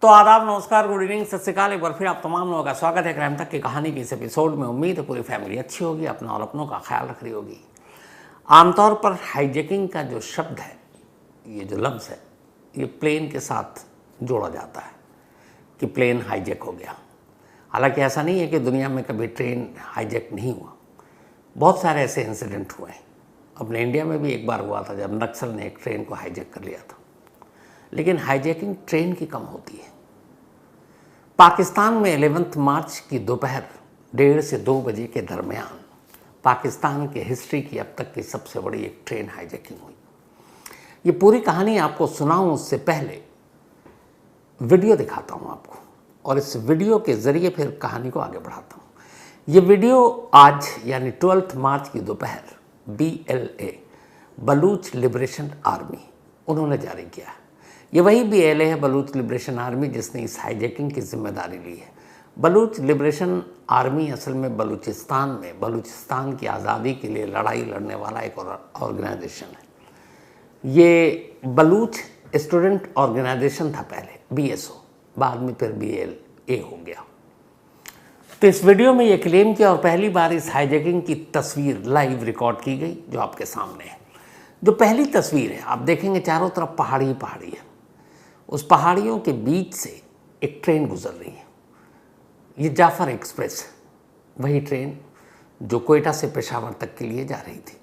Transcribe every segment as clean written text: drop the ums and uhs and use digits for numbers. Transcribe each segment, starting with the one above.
तो आदाब, नमस्कार, गुड इवनिंग, सत श्री अकाल। एक बार फिर आप तमाम लोगों का स्वागत है क्राइम तक की कहानी के इस एपिसोड में। उम्मीद है पूरी फैमिली अच्छी होगी, अपना और अपनों का ख्याल रख रही होगी। आमतौर पर हाईजैकिंग का जो शब्द है, ये जो लफ्ज़ है, ये प्लेन के साथ जोड़ा जाता है कि प्लेन हाईजैक हो गया। हालांकि ऐसा नहीं है कि दुनिया में कभी ट्रेन हाईजैक नहीं हुआ। बहुत सारे ऐसे इंसिडेंट हुए हैं। अपने इंडिया में भी एक बार हुआ था जब नक्सल ने एक ट्रेन को हाईजैक कर लिया था। लेकिन हाईजैकिंग ट्रेन की कम होती है। पाकिस्तान में 11 मार्च की दोपहर 1:30 से 2 बजे के दरमियान पाकिस्तान के हिस्ट्री की अब तक की सबसे बड़ी एक ट्रेन हाईजैकिंग हुई। ये पूरी कहानी आपको सुनाऊं उससे पहले वीडियो दिखाता हूं आपको, और इस वीडियो के ज़रिए फिर कहानी को आगे बढ़ाता हूं। ये वीडियो आज यानी 12 मार्च की दोपहर BLA, बलूच लिबरेशन आर्मी, उन्होंने जारी किया है। ये वही BLA है, बलूच लिबरेशन आर्मी, जिसने इस हाईजैकिंग की जिम्मेदारी ली है। बलूच लिबरेशन आर्मी असल में बलूचिस्तान की आज़ादी के लिए लड़ाई लड़ने वाला एक ऑर्गेनाइजेशन है। ये बलूच स्टूडेंट ऑर्गेनाइजेशन था पहले, BSO, बाद में फिर BLA हो गया। तो इस वीडियो में ये क्लेम किया, और पहली बार इस हाईजैकिंग की तस्वीर लाइव रिकॉर्ड की गई जो आपके सामने है। जो पहली तस्वीर है, आप देखेंगे चारों तरफ पहाड़ी ही पहाड़ी है। उस पहाड़ियों के बीच से एक ट्रेन गुजर रही है। ये जाफर एक्सप्रेस, वही ट्रेन जो कोयटा से पेशावर तक के लिए जा रही थी।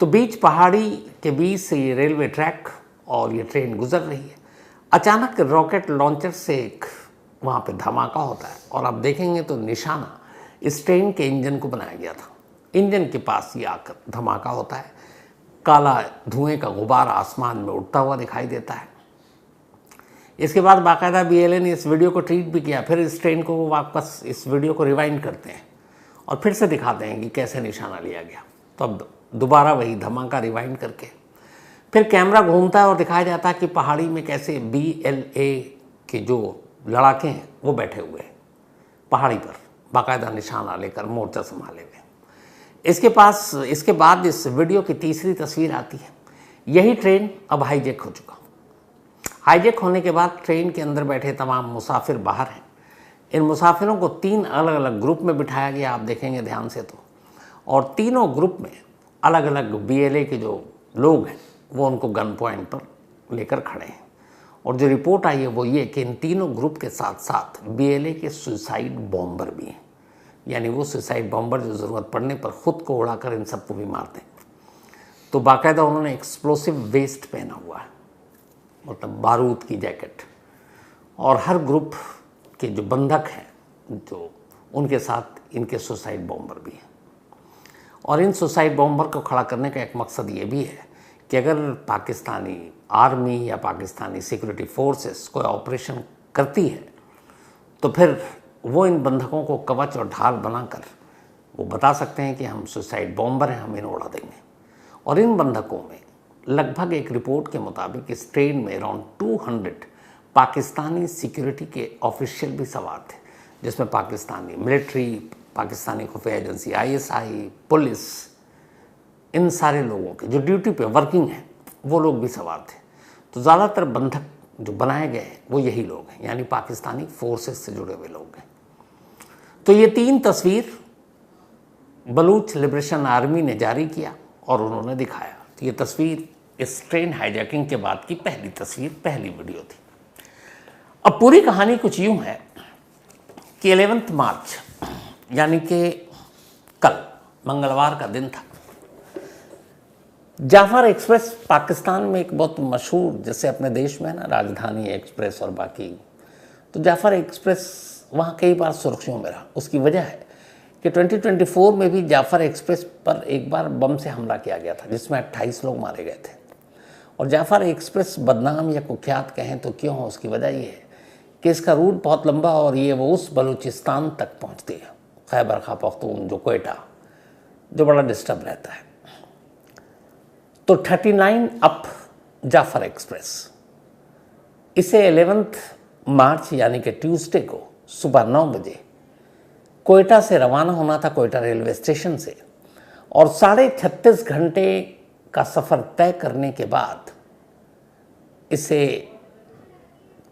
तो बीच पहाड़ी के बीच से ये रेलवे ट्रैक और ये ट्रेन गुजर रही है। अचानक रॉकेट लॉन्चर से एक वहाँ पे धमाका होता है, और आप देखेंगे तो निशाना इस ट्रेन के इंजन को बनाया गया था। इंजन के पास ये आकर धमाका होता है। काला धुएं का गुब्बार आसमान में उड़ता हुआ दिखाई देता है। इसके बाद बाकायदा BLA ने इस वीडियो को ट्वीट भी किया। फिर इस ट्रेन को वापस इस वीडियो को रिवाइंड करते हैं और फिर से दिखाते हैं कि कैसे निशाना लिया गया। तो अब दोबारा वही धमाका रिवाइंड करके फिर कैमरा घूमता है और दिखाया जाता है कि पहाड़ी में कैसे BLA के जो लड़ाके हैं वो बैठे हुए हैं पहाड़ी पर, बाकायदा निशाना लेकर, मोर्चा संभाले हुए। इसके बाद इस वीडियो की तीसरी तस्वीर आती है। यही ट्रेन अब हाईजैक हो चुका। हाईजैक होने के बाद ट्रेन के अंदर बैठे तमाम मुसाफिर बाहर हैं। इन मुसाफिरों को 3 अलग अलग ग्रुप में बिठाया गया, आप देखेंगे ध्यान से तो, और तीनों ग्रुप में अलग अलग BLA के जो लोग हैं वो उनको गन पॉइंट पर लेकर खड़े हैं। और जो रिपोर्ट आई है वो ये कि इन तीनों ग्रुप के साथ साथ BLA के सुसाइड बॉम्बर भी हैं। यानी वो सुसाइड बॉम्बर जो ज़रूरत पड़ने पर ख़ुद को उड़ाकर इन सबको भी मारते हैं। तो बाकायदा उन्होंने एक्सप्लोसिव वेस्ट पहना हुआ है, मतलब बारूद की जैकेट। और हर ग्रुप के जो बंधक हैं, जो उनके साथ इनके सुसाइड बॉम्बर भी हैं। और इन सुसाइड बॉम्बर को खड़ा करने का एक मकसद ये भी है कि अगर पाकिस्तानी आर्मी या पाकिस्तानी सिक्योरिटी फोर्सेस कोई ऑपरेशन करती है तो फिर वो इन बंधकों को कवच और ढाल बनाकर वो बता सकते हैं कि हम सुसाइड बॉम्बर हैं, हम इन्हें उड़ा देंगे। और इन बंधकों में लगभग एक रिपोर्ट के मुताबिक इस ट्रेन में अराउंड 200 पाकिस्तानी सिक्योरिटी के ऑफिशियल भी सवार थे, जिसमें पाकिस्तानी मिलिट्री, पाकिस्तानी खुफिया एजेंसी ISI, पुलिस, इन सारे लोगों के जो ड्यूटी पे वर्किंग हैं वो लोग भी सवार थे। तो ज़्यादातर बंधक जो बनाए गए हैं वो यही लोग हैं, यानी पाकिस्तानी फोर्सेस से जुड़े हुए लोग हैं। तो ये 3 तस्वीर बलूच लिबरेशन आर्मी ने जारी किया और उन्होंने दिखाया। तो ये तस्वीर इस ट्रेन हाईजैकिंग के बाद की पहली तस्वीर, पहली वीडियो थी। अब पूरी कहानी कुछ यूँ है कि 11 मार्च यानी कि कल मंगलवार का दिन था। जाफर एक्सप्रेस पाकिस्तान में एक बहुत मशहूर, जैसे अपने देश में है ना राजधानी एक्सप्रेस और बाकी, तो जाफर एक्सप्रेस वहाँ कई बार सुर्खियों में रहा। उसकी वजह है कि 2024 में भी जाफर एक्सप्रेस पर एक बार बम से हमला किया गया था, जिसमें 28 लोग मारे गए थे। और जाफर एक्सप्रेस बदनाम या कुख्यात कहें तो क्यों हो, उसकी वजह ये है कि इसका रूट बहुत लंबा, और ये वो उस बलूचिस्तान तक पहुँचती है, खैबर पख्तून, जो कोयटा, जो बड़ा डिस्टर्ब रहता है। तो 39 अप जाफर एक्सप्रेस, इसे 11 मार्च यानी कि ट्यूसडे को सुबह 9 बजे कोयटा से रवाना होना था, कोयटा रेलवे स्टेशन से। और 36.5 घंटे का सफ़र तय करने के बाद इसे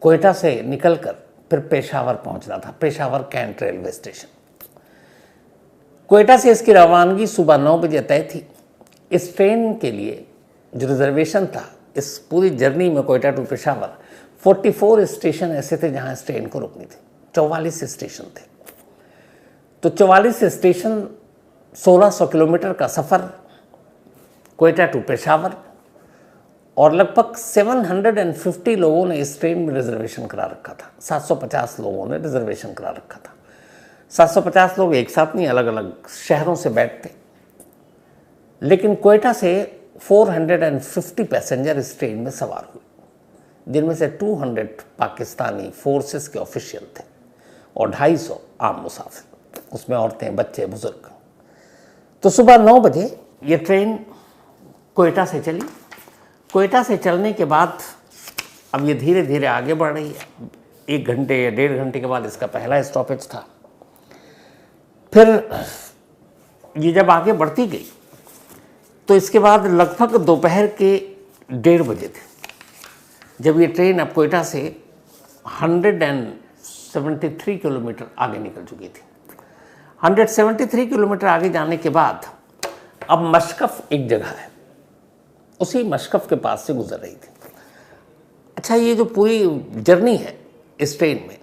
कोयटा से निकलकर फिर पेशावर पहुंचना था, Peshawar cantt railway station. Quetta से इसकी रवानगी सुबह 9 बजे तय थी। इस ट्रेन के लिए जो रिजर्वेशन था, इस पूरी जर्नी में कोयटा टू पेशावर 44 स्टेशन ऐसे थे जहां इस ट्रेन को रुकनी थी। 44 स्टेशन थे। तो 44 स्टेशन, 1600 किलोमीटर का सफ़र कोयटा टू पेशावर, और लगभग 750 लोगों ने इस ट्रेन में रिजर्वेशन करा रखा था। 750 लोगों ने रिजर्वेशन करा रखा था। 750 लोग एक साथ नहीं, अलग अलग शहरों से बैठते। लेकिन कोयटा से 450 पैसेंजर इस ट्रेन में सवार हुए, जिनमें से 200 पाकिस्तानी फोर्सेस के ऑफिशियल थे और 250 आम मुसाफिर, उसमें औरतें, बच्चे, बुजुर्ग। तो सुबह 9 बजे ये ट्रेन कोयटा से चली। कोयटा से चलने के बाद अब ये धीरे धीरे आगे बढ़ रही है। 1 घंटे या 1.5 घंटे के बाद इसका पहला स्टॉपेज था। फिर ये जब आगे बढ़ती गई तो इसके बाद लगभग दोपहर के 1:30 बजे थे जब ये ट्रेन अब कोयटा से 173 किलोमीटर आगे निकल चुकी थी। 173 किलोमीटर आगे जाने के बाद अब मशकफ एक जगह है, उसी मशकफ के पास से गुजर रही थी। अच्छा, ये जो पूरी जर्नी है इस ट्रेन में,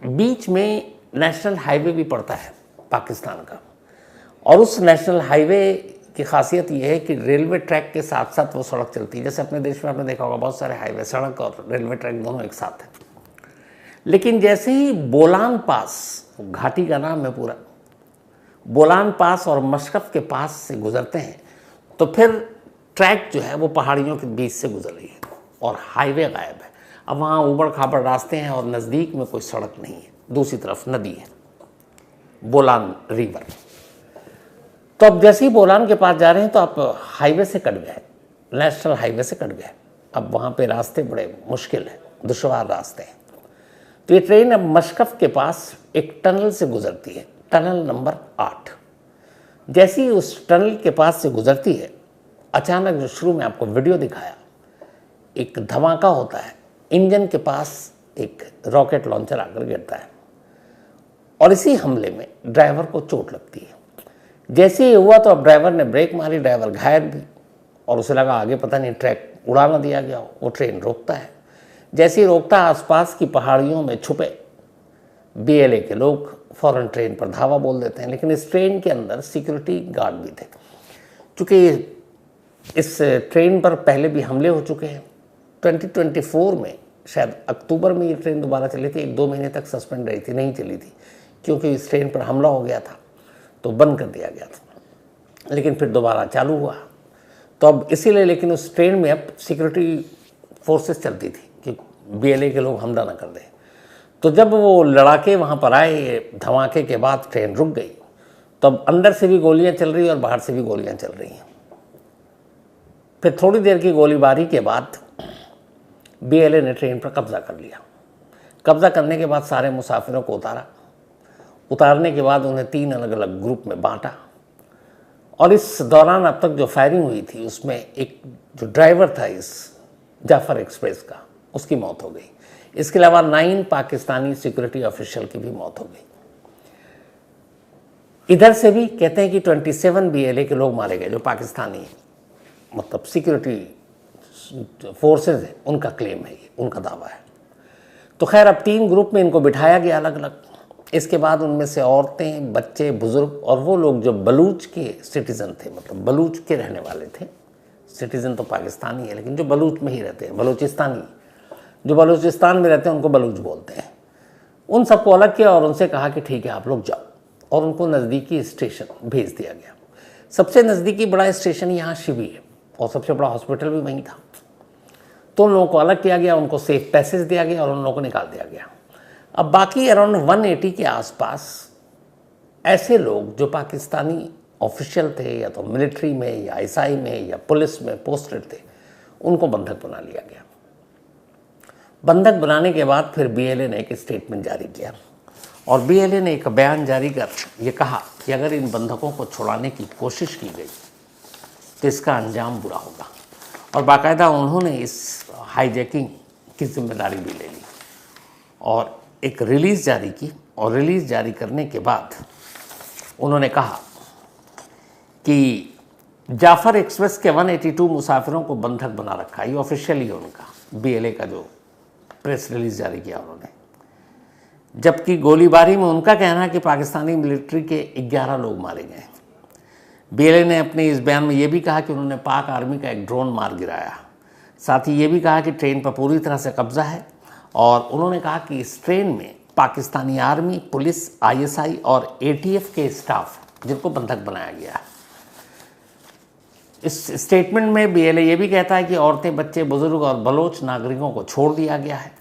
बीच में नेशनल हाईवे भी पड़ता है पाकिस्तान का, और उस नेशनल हाईवे की खासियत ये है कि रेलवे ट्रैक के साथ साथ वो सड़क चलती है। जैसे अपने देश में आपने देखा होगा बहुत सारे हाईवे, सड़क और रेलवे ट्रैक दोनों एक साथ हैं। लेकिन जैसे ही बोलान पास, घाटी का नाम है पूरा, बोलान पास और मशकफ के पास से गुजरते हैं तो फिर ट्रैक जो है वो पहाड़ियों के बीच से गुजर रही है और हाईवे गायब है। अब वहाँ ऊबड़ खाबड़ रास्ते हैं और नज़दीक में कोई सड़क नहीं है, दूसरी तरफ नदी है, बोलान रिवर। तो अब जैसे ही बोलान के पास जा रहे हैं तो आप हाईवे से कट गए, नेशनल हाईवे से कट गए। अब वहाँ पे रास्ते बड़े मुश्किल हैं, दुश्वार रास्ते हैं। तो ये ट्रेन अब मशकफ के पास एक टनल से गुजरती है, टनल नंबर 8। जैसे ही उस टनल के पास से गुजरती है, अचानक जो शुरू में आपको वीडियो दिखाया, एक धमाका होता है। इंजन के पास एक रॉकेट लॉन्चर आकर गिरता है और इसी हमले में ड्राइवर को चोट लगती है। जैसे ही हुआ तो अब ड्राइवर ने ब्रेक मारी, ड्राइवर घायल भी, और उसे लगा आगे पता नहीं ट्रैक उड़ा ना दिया गया हो। वो ट्रेन रोकता है। जैसे ही रोकता, आसपास की पहाड़ियों में छुपे BLA के लोग फौरन ट्रेन पर धावा बोल देते हैं। लेकिन इस ट्रेन के अंदर सिक्योरिटी गार्ड भी थे, क्योंकि इस ट्रेन पर पहले भी हमले हो चुके हैं। 2024 में शायद अक्टूबर में ये ट्रेन दोबारा चली थी, 1-2 महीने तक सस्पेंड रही थी, नहीं चली थी, क्योंकि इस ट्रेन पर हमला हो गया था तो बंद कर दिया गया था। लेकिन फिर दोबारा चालू हुआ तो अब इसीलिए, लेकिन उस ट्रेन में अब सिक्योरिटी फोर्सेस चलती थी कि BLA के लोग हमला ना कर दें। तो जब वो लड़ाके वहाँ पर आए, धमाके के बाद ट्रेन रुक गई, तो अब अंदर से भी गोलियाँ चल रही और बाहर से भी गोलियाँ चल रही हैं। फिर थोड़ी देर की गोलीबारी के बाद BLA ने ट्रेन पर कब्जा कर लिया। कब्जा करने के बाद सारे मुसाफिरों को उतारा। उतारने के बाद उन्हें 3 अलग अलग ग्रुप में बांटा, और इस दौरान अब तक जो फायरिंग हुई थी उसमें एक जो ड्राइवर था इस जाफर एक्सप्रेस का, उसकी मौत हो गई। इसके अलावा 9 पाकिस्तानी सिक्योरिटी ऑफिशियल की भी मौत हो गई। इधर से भी कहते हैं कि 27 BLA के लोग मारे गए, जो पाकिस्तानी मतलब सिक्योरिटी फोर्सेस हैं, उनका क्लेम है, ये उनका दावा है। तो खैर अब 3 ग्रुप में इनको बिठाया गया अलग अलग। इसके बाद उनमें से औरतें, बच्चे, बुजुर्ग और वो लोग जो बलूच के सिटीज़न थे, मतलब बलूच के रहने वाले थे। सिटीज़न तो पाकिस्तानी है लेकिन जो बलूच में ही रहते हैं, बलूचिस्तानी, जो बलूचिस्तान में रहते हैं उनको बलूच बोलते हैं, उन सबको अलग किया और उनसे कहा कि ठीक है आप लोग जाओ, और उनको नज़दीकी स्टेशन भेज दिया गया। सबसे नज़दीकी बड़ा स्टेशन यहाँ शिवी है और सबसे बड़ा हॉस्पिटल भी वहीं था। तो उन लोगों को अलग किया गया, उनको सेफ पैसेज दिया गया और उन लोगों को निकाल दिया गया। अब बाकी अराउंड 180 के आसपास ऐसे लोग जो पाकिस्तानी ऑफिशियल थे, या तो मिलिट्री में या ISI में या पुलिस में पोस्टेड थे, उनको बंधक बना लिया गया। बंधक बनाने के बाद फिर BLA ने एक स्टेटमेंट जारी किया और BLA ने एक बयान जारी कर ये कहा कि अगर इन बंधकों को छुड़ाने की कोशिश की गई तो इसका अंजाम बुरा होगा। और बाकायदा उन्होंने इस हाईजैकिंग की जिम्मेदारी भी ले ली और एक रिलीज़ जारी की। और रिलीज़ जारी करने के बाद उन्होंने कहा कि जाफर एक्सप्रेस के 182 मुसाफिरों को बंधक बना रखा। ये ऑफिशियली है उनका, बीएलए का जो प्रेस रिलीज जारी किया उन्होंने। जबकि गोलीबारी में उनका कहना है कि पाकिस्तानी मिलिट्री के 11 लोग मारे गए। बीएलए ने अपने इस बयान में ये भी कहा कि उन्होंने पाक आर्मी का एक ड्रोन मार गिराया। साथ ही ये भी कहा कि ट्रेन पर पूरी तरह से कब्जा है और उन्होंने कहा कि इस ट्रेन में पाकिस्तानी आर्मी, पुलिस, आईएसआई और एटीएफ के स्टाफ जिनको बंधक बनाया गया है। इस स्टेटमेंट में बीएलए ये भी कहता है कि औरतें, बच्चे, बुजुर्ग और बलोच नागरिकों को छोड़ दिया गया है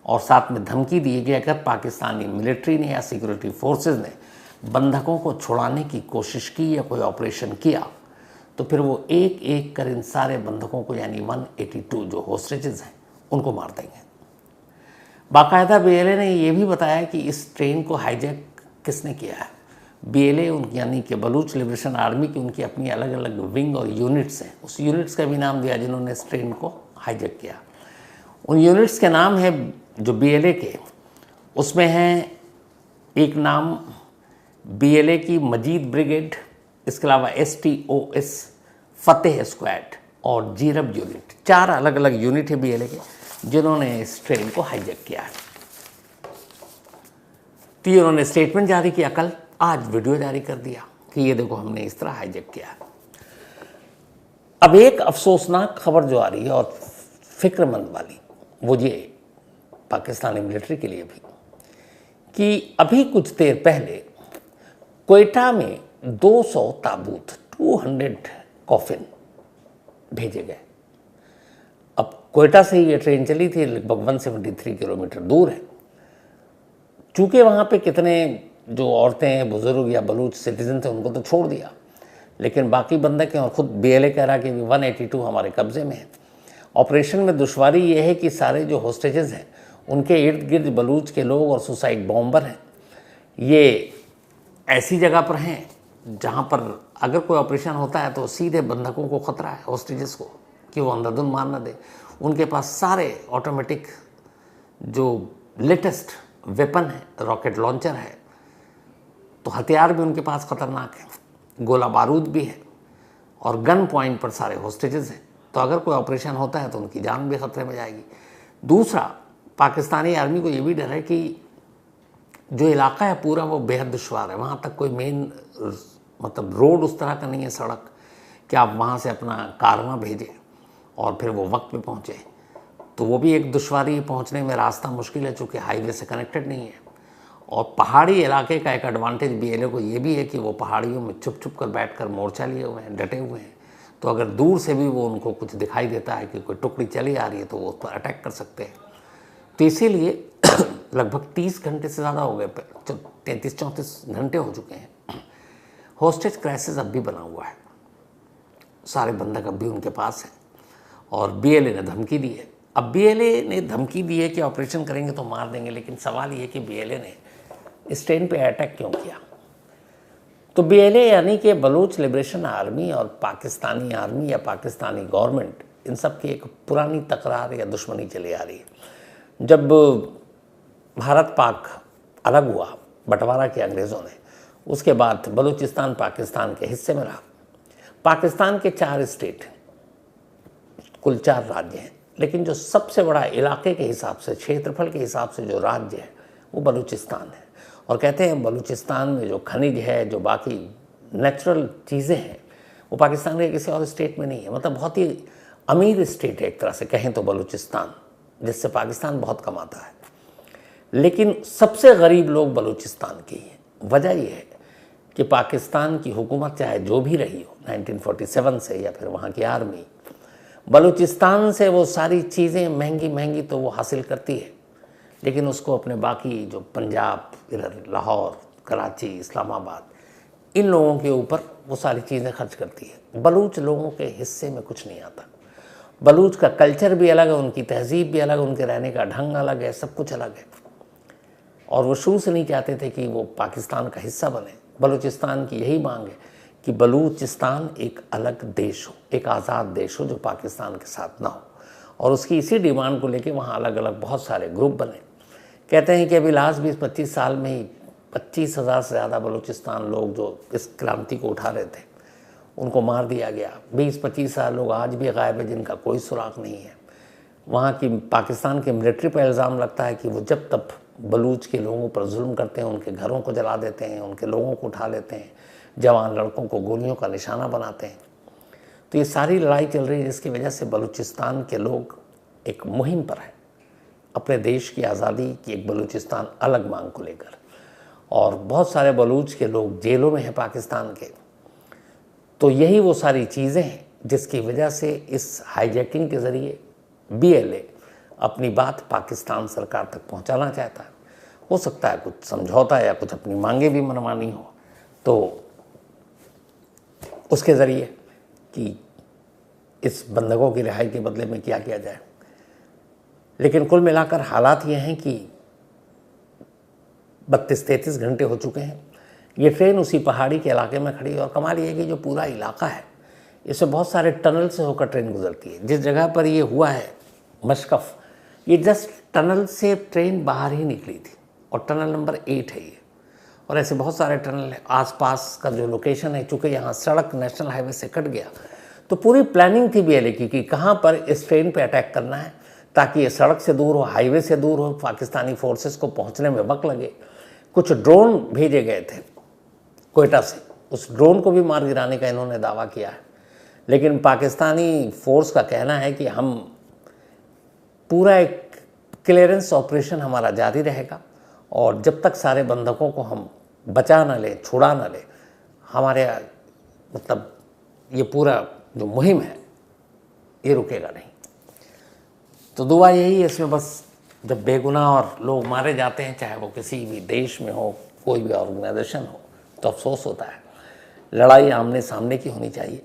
और साथ में धमकी दी गई अगर पाकिस्तानी मिलिट्री ने या सिक्योरिटी फोर्सेस ने बंधकों को छुड़ाने की कोशिश की या कोई ऑपरेशन किया तो फिर वो एक एक कर इन सारे बंधकों को यानी 182 जो होस्टेजेस हैं उनको मार देंगे। बाकायदा बीएलए ने ये भी बताया कि इस ट्रेन को हाईजैक किसने किया है। बीएलए उनकी यानी कि बलूच लिबरेशन आर्मी की उनकी अपनी अलग अलग विंग और यूनिट्स हैं। उस यूनिट्स का भी नाम दिया जिन्होंने इस ट्रेन को हाईजैक किया। उन यूनिट्स के नाम है जो बीएलए के, उसमें हैं एक नाम बीएलए की मजीद ब्रिगेड, इसके अलावा STOS, फतेह स्क्वाड और जीरब यूनिट। 4 अलग अलग यूनिट है बीएलए के जिन्होंने इस ट्रेन को हाईजैक किया है। तो उन्होंने स्टेटमेंट जारी किया, कल आज वीडियो जारी कर दिया कि ये देखो हमने इस तरह हाईजैक किया। अब एक अफसोसनाक खबर जो आ रही है और फिक्रमंद वाली, वो ये पाकिस्तानी मिलिट्री के लिए भी, कि अभी कुछ देर पहले क्वेटा में 200 ताबूत 200 कॉफिन भेजे गए। अब क्वेटा से ये ट्रेन चली थी, लगभग 173 किलोमीटर दूर है। चूँकि वहाँ पे कितने जो औरतें, बुजुर्ग या बलूच सिटीजन थे उनको तो छोड़ दिया, लेकिन बाकी बंधक हैं और ख़ुद बीएलए कह रहा कि 182 हमारे कब्ज़े में है। ऑपरेशन में दुश्वारी ये है कि सारे जो होस्टेजेस हैं उनके इर्द गिर्द बलूच के लोग और सुसाइड बॉम्बर हैं। ये ऐसी जगह पर हैं जहाँ पर अगर कोई ऑपरेशन होता है तो सीधे बंधकों को ख़तरा है, होस्टेजेस को, कि वो अंधाधुंध मार न दे। उनके पास सारे ऑटोमेटिक जो लेटेस्ट वेपन है, रॉकेट लॉन्चर है, तो हथियार भी उनके पास ख़तरनाक है, गोला बारूद भी है और गन पॉइंट पर सारे होस्टेजेस हैं। तो अगर कोई ऑपरेशन होता है तो उनकी जान भी खतरे में जाएगी। दूसरा, पाकिस्तानी आर्मी को ये भी डर है कि जो इलाका है पूरा वो बेहद दुश्वार है। वहाँ तक कोई मेन मतलब रोड उस तरह का नहीं है, सड़क, कि आप वहाँ से अपना कारवां भेजें और फिर वो वक्त पे पहुँचे। तो वो भी एक दुश्वारी है, पहुँचने में रास्ता मुश्किल है चूँकि हाईवे से कनेक्टेड नहीं है। और पहाड़ी इलाके का एक एडवांटेज बीएलए को ये भी है कि वो पहाड़ियों में छुप छुप कर बैठकर मोर्चा लिए हुए हैं, डटे हुए हैं। तो अगर दूर से भी वो उनको कुछ दिखाई देता है कि कोई टुकड़ी चली आ रही है तो वो उस पर अटैक कर सकते हैं। तो इसीलिए लगभग 30 घंटे से ज़्यादा हो गए, 33-34 घंटे हो चुके हैं। होस्टेज क्राइसिस अब भी बना हुआ है, सारे बंधक अब भी उनके पास हैं और बीएलए ने धमकी दी है। अब बीएलए ने धमकी दी है कि ऑपरेशन करेंगे तो मार देंगे, लेकिन सवाल ये कि बीएलए ने इस ट्रेन पे अटैक क्यों किया। तो बीएलए यानी कि बलूच लिबरेशन आर्मी और पाकिस्तानी आर्मी या पाकिस्तानी गवर्नमेंट, इन सब की एक पुरानी तकरार या दुश्मनी चली आ रही है। जब भारत पाक अलग हुआ, बंटवारा किया अंग्रेज़ों ने, उसके बाद बलूचिस्तान पाकिस्तान के हिस्से में रहा। पाकिस्तान के 4 स्टेट, कुल 4 राज्य हैं, लेकिन जो सबसे बड़ा इलाके के हिसाब से, क्षेत्रफल के हिसाब से जो राज्य है वो बलूचिस्तान है। और कहते हैं बलूचिस्तान में जो खनिज है, जो बाकी नेचुरल चीज़ें हैं, वो पाकिस्तान के किसी और स्टेट में नहीं है। मतलब बहुत ही अमीर स्टेट है एक तरह से कहें तो बलूचिस्तान, जिससे पाकिस्तान बहुत कमाता है। लेकिन सबसे गरीब लोग बलूचिस्तान के ही हैं। वजह यह है कि पाकिस्तान की हुकूमत चाहे जो भी रही हो 1947 से, या फिर वहाँ की आर्मी, बलूचिस्तान से वो सारी चीज़ें महंगी महंगी तो वो हासिल करती है, लेकिन उसको अपने बाकी जो पंजाब, इधर लाहौर, कराची, इस्लामाबाद, इन लोगों के ऊपर वो सारी चीज़ें खर्च करती है। बलूच लोगों के हिस्से में कुछ नहीं आता। बलूच का कल्चर भी अलग है, उनकी तहजीब भी अलग है, उनके रहने का ढंग अलग है, सब कुछ अलग है। और वो शुरू से नहीं चाहते थे कि वो पाकिस्तान का हिस्सा बने। बलूचिस्तान की यही मांग है कि बलूचिस्तान एक अलग देश हो, एक आज़ाद देश हो जो पाकिस्तान के साथ ना हो। और उसकी इसी डिमांड को लेके वहाँ अलग अलग बहुत सारे ग्रुप बने। कहते हैं कि अभी लास्ट 20-25 साल में ही 25,000 से ज़्यादा बलूचिस्तान लोग जो इस क्रांति को उठा रहे थे उनको मार दिया गया। 20-25,000 लोग आज भी गायब है जिनका कोई सुराग नहीं है। वहाँ की पाकिस्तान की मिलिट्री पर इल्ज़ाम लगता है कि वो जब तब बलूच के लोगों पर जुल्म करते हैं, उनके घरों को जला देते हैं, उनके लोगों को उठा लेते हैं, जवान लड़कों को गोलियों का निशाना बनाते हैं। तो ये सारी लड़ाई चल रही है जिसकी वजह से बलूचिस्तान के लोग एक मुहिम पर हैं अपने देश की आज़ादी की, एक बलूचिस्तान अलग मांग को लेकर। और बहुत सारे बलूच के लोग जेलों में हैं पाकिस्तान के। तो यही वो सारी चीज़ें हैं जिसकी वजह से इस हाईजैकिंग के ज़रिए BLA अपनी बात पाकिस्तान सरकार तक पहुंचाना चाहता है। हो सकता है कुछ समझौता या कुछ अपनी मांगे भी मनवानी हो तो उसके ज़रिए कि इस बंधकों की रिहाई के बदले में क्या किया जाए। लेकिन कुल मिलाकर हालात ये हैं कि 32-33 घंटे हो चुके हैं। ये ट्रेन उसी पहाड़ी के इलाके में खड़ी है और कमाल ये है कि जो पूरा इलाका है इसमें बहुत सारे टनल से होकर ट्रेन गुजरती है। जिस जगह पर ये हुआ है मशकफ, ये जस्ट टनल से ट्रेन बाहर ही निकली थी और टनल नंबर 8 है ये। और ऐसे बहुत सारे टनल है आसपास का जो लोकेशन है। चूँकि यहाँ सड़क नेशनल हाईवे से कट गया तो पूरी प्लानिंग थी BLA की कि कहाँ पर इस ट्रेन पे अटैक करना है ताकि ये सड़क से दूर हो, हाईवे से दूर हो, पाकिस्तानी फोर्सेस को पहुँचने में वक्त लगे। कुछ ड्रोन भेजे गए थे कोयटा से, उस ड्रोन को भी मार गिराने का इन्होंने दावा किया है। लेकिन पाकिस्तानी फोर्स का कहना है कि हम पूरा एक क्लियरेंस ऑपरेशन हमारा जारी रहेगा और जब तक सारे बंधकों को हम बचा ना लें, छुड़ा ना लें, हमारे मतलब ये पूरा जो मुहिम है ये रुकेगा नहीं। तो दुआ यही है इसमें बस, जब बेगुनाह और लोग मारे जाते हैं, चाहे वो किसी भी देश में हो, कोई भी ऑर्गेनाइजेशन हो, तो अफसोस होता है। लड़ाई आमने सामने की होनी चाहिए।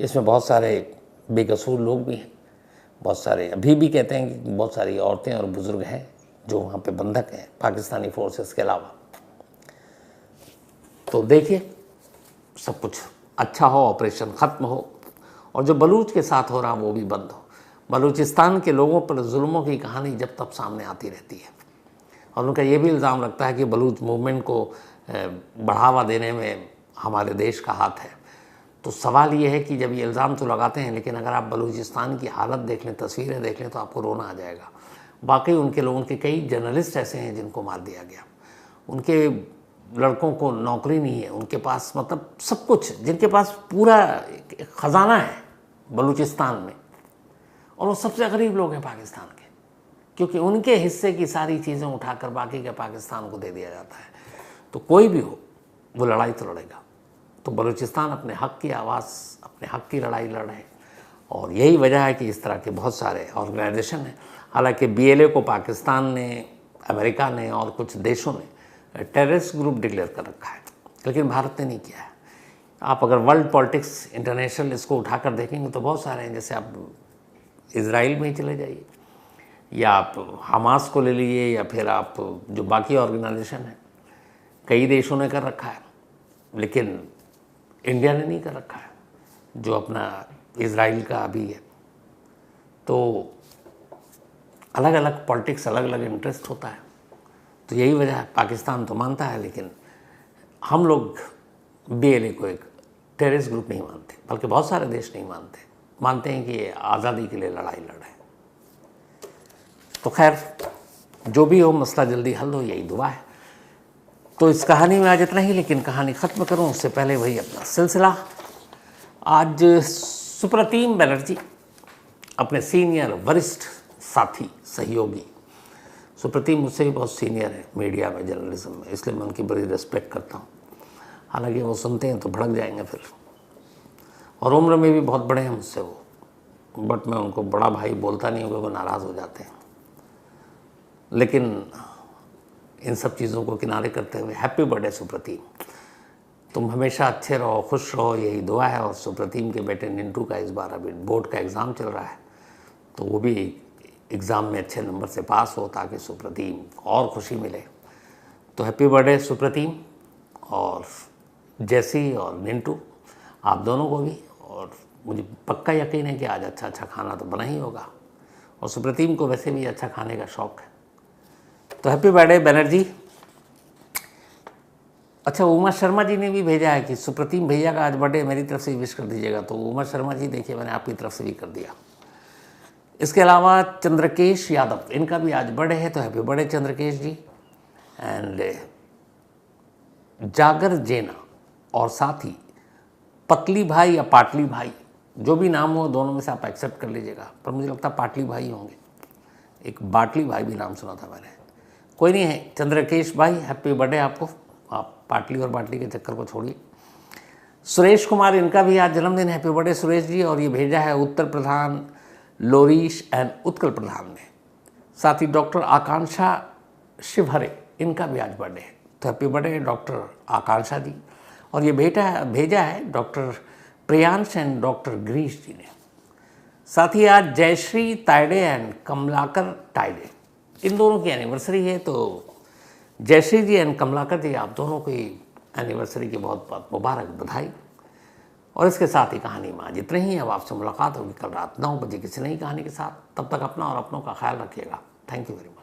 इसमें बहुत सारे बेकसूर लोग भी हैं, बहुत सारे अभी भी कहते हैं कि बहुत सारी औरतें और बुज़ुर्ग हैं जो वहाँ पे बंधक हैं पाकिस्तानी फोर्सेस के अलावा। तो देखिए सब कुछ अच्छा हो, ऑपरेशन ख़त्म हो और जो बलूच के साथ हो रहा वो भी बंद हो। बलूचिस्तान के लोगों पर जुल्मों की कहानी जब तब सामने आती रहती है और उनका ये भी इल्ज़ाम लगता है कि बलूच मूवमेंट को बढ़ावा देने में हमारे देश का हाथ है। तो सवाल ये है कि जब ये इल्ज़ाम तो लगाते हैं, लेकिन अगर आप बलूचिस्तान की हालत देख लें, तस्वीरें देख लें, तो आपको रोना आ जाएगा। वाकई उनके लोगों के कई जर्नलिस्ट ऐसे हैं जिनको मार दिया गया, उनके लड़कों को नौकरी नहीं है, उनके पास मतलब सब कुछ, जिनके पास पूरा ख़जाना है बलूचिस्तान में, और वो सबसे गरीब लोग हैं पाकिस्तान के, क्योंकि उनके हिस्से की सारी चीज़ें उठाकर बाकी के पाकिस्तान को दे दिया जाता है। तो कोई भी हो वो लड़ाई तो लड़ेगा। तो बलूचिस्तान अपने हक़ की आवाज़, अपने हक़ की लड़ाई लड़ रहे हैं और यही वजह है कि इस तरह के बहुत सारे ऑर्गेनाइजेशन हैं। हालांकि BLA को पाकिस्तान ने, अमेरिका ने और कुछ देशों ने टेररिस्ट ग्रुप डिक्लेयर कर रखा है, लेकिन भारत ने नहीं किया है। आप अगर वर्ल्ड पॉलिटिक्स इंटरनेशनल इसको उठाकर देखेंगे तो बहुत सारे हैं। जैसे आप इज़राइल में ही चले जाइए या आप हमास को ले लीजिए या फिर आप जो बाकी ऑर्गेनाइजेशन है, कई देशों ने कर रखा है, लेकिन इंडिया ने नहीं कर रखा है जो अपना इज़राइल का अभी है। तो अलग अलग पॉलिटिक्स, अलग अलग इंटरेस्ट होता है। तो यही वजह है, पाकिस्तान तो मानता है लेकिन हम लोग BLA को एक टेररिस्ट ग्रुप नहीं मानते, बल्कि बहुत सारे देश नहीं मानते, मानते हैं कि ये आज़ादी के लिए लड़ाई लड़ रहे हैं। तो खैर जो भी हो, मसला जल्दी हल हो, यही दुआ है। तो इस कहानी में आज इतना ही, लेकिन कहानी ख़त्म करूं उससे पहले वही अपना सिलसिला। आज सुप्रतिम बनर्जी अपने सीनियर वरिष्ठ साथी, सहयोगी, सुप्रतिम मुझसे भी बहुत सीनियर है मीडिया में, जर्नलिज्म में, इसलिए मैं उनकी बड़ी रिस्पेक्ट करता हूँ। हालांकि वो सुनते हैं तो भड़क जाएंगे फिर, और उम्र में भी बहुत बड़े हैं मुझसे वो, बट मैं उनको बड़ा भाई बोलता नहीं हूँ क्योंकि वो नाराज़ हो जाते हैं। लेकिन इन सब चीज़ों को किनारे करते हुए हैप्पी बर्थडे सुप्रतिम, तुम हमेशा अच्छे रहो, खुश रहो, यही दुआ है। और सुप्रतिम के बेटे निंटू का इस बार अभी बोर्ड का एग्ज़ाम चल रहा है, तो वो भी एग्ज़ाम में अच्छे नंबर से पास हो ताकि सुप्रतिम को और खुशी मिले। तो हैप्पी बर्थडे सुप्रतिम, और जैसी और निंटू, आप दोनों को भी, और मुझे पक्का यकीन है कि आज अच्छा अच्छा खाना तो बना ही होगा, और सुप्रतिम को वैसे भी अच्छा खाने का शौक़ है। तो हैप्पी बर्थडे बनर्जी। अच्छा, उमा शर्मा जी ने भी भेजा है कि सुप्रतिम भैया का आज बर्थडे, मेरी तरफ से विश कर दीजिएगा। तो उमा शर्मा जी देखिए, मैंने आपकी तरफ से भी कर दिया। इसके अलावा चंद्रकेश यादव, इनका भी आज बर्थडे है, तो happy birthday Chandrakesh ji. And जागर जेना और साथ ही पतली भाई या पाटली भाई, जो भी नाम हो दोनों में से आप एक्सेप्ट कर लीजिएगा, पर मुझे लगता है पाटली भाई होंगे। एक बाटली भाई भी नाम सुना था मैंने, कोई नहीं है। चंद्रकेश भाई हैप्पी बर्थडे आपको, आप पाटली और बाटली के चक्कर को छोड़िए। सुरेश कुमार, इनका भी आज जन्मदिन, हैप्पी बर्थडे सुरेश जी। और ये भेजा है उत्तर प्रधान लोरीश एंड उत्कल प्रधान ने। साथ ही डॉक्टर आकांक्षा शिवहरे, इनका भी आज बर्थडे है, तो happy birthday doctor Akanksha ji. और ये भेजा है doctor Priyansh and doctor Girish ji ने। साथ ही आज जयश्री तायडे एंड कमलाकर तायडे, इन दोनों की एनिवर्सरी है। तो जयश्री जी एंड कमलाकर जी, आप दोनों की एनिवर्सरी की बहुत बहुत मुबारक बधाई। और इसके साथ ही कहानी में आज इतने ही। अब आपसे मुलाकात होगी कल रात 9 बजे किसी नई कहानी के साथ। तब तक अपना और अपनों का ख्याल रखिएगा। Thank you very much.